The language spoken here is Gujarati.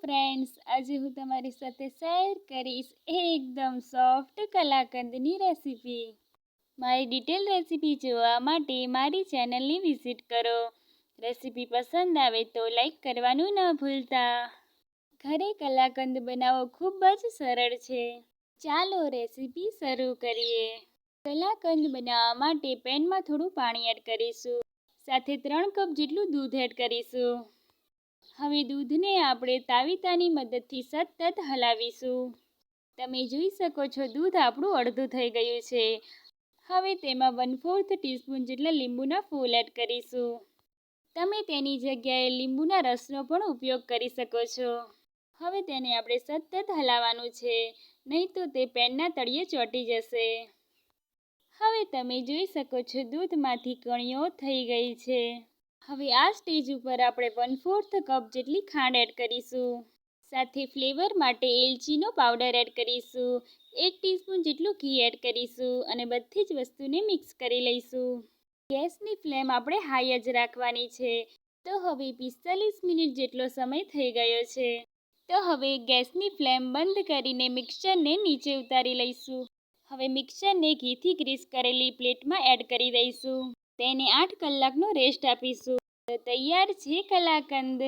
ફ્રેન્ડ્સ, આજે હું તમારી સાથે શેર કરીશ એકદમ સોફ્ટ કલાકંદની રેસીપી. મારી ડિટેલ રેસીપી જોવા માટે મારી ચેનલની વિઝિટ કરો. રેસીપી પસંદ આવે તો લાઈક કરવાનું ન ભૂલતા. ઘરે કલાકંદ બનાવવો ખૂબ જ સરળ છે. ચાલો રેસીપી શરૂ કરીએ. કલાકંદ બનાવવા માટે પેનમાં થોડું પાણી એડ કરીશું. સાથે 3 કપ જેટલું દૂધ એડ કરીશું. હવે દૂધને આપણે તાવીતાની મદદથી સતત હલાવીશું. તમે જોઈ શકો છો દૂધ આપણું અડધું થઈ ગયું છે. હવે તેમાં 1/4 ટીસ્પૂન જેટલા લીંબુના ફૂલ એડ કરીશું. તમે તેની જગ્યાએ લીંબુના રસનો પણ ઉપયોગ કરી શકો છો. હવે તેને આપણે સતત હલાવવાનું છે, નહીં તો તે પેનના તળિયે ચોંટી જશે. હવે તમે જોઈ શકો છો દૂધમાંથી કણીઓ થઈ ગઈ છે. હવે આ સ્ટેજ ઉપર આપણે 1/4 કપ જેટલી ખાંડ એડ કરીશું. સાથે ફ્લેવર માટે એલચીનો પાવડર એડ કરીશું. 1 ટીસ્પૂન જેટલું ઘી એડ કરીશું અને બધી જ વસ્તુને મિક્સ કરી લઈશું. ગેસની ફ્લેમ આપણે હાઈ જ રાખવાની છે. તો હવે 45 મિનિટ જેટલો સમય થઈ ગયો છે. તો હવે ગેસની ફ્લેમ બંધ કરીને મિક્સચરને નીચે ઉતારી લઈશું. હવે મિક્સચરને ઘીથી ગ્રીસ કરેલી પ્લેટમાં એડ કરી દઈશું. તેને 8 કલાકનો રેસ્ટ આપીશું. તો તૈયાર છે કલાકંદ.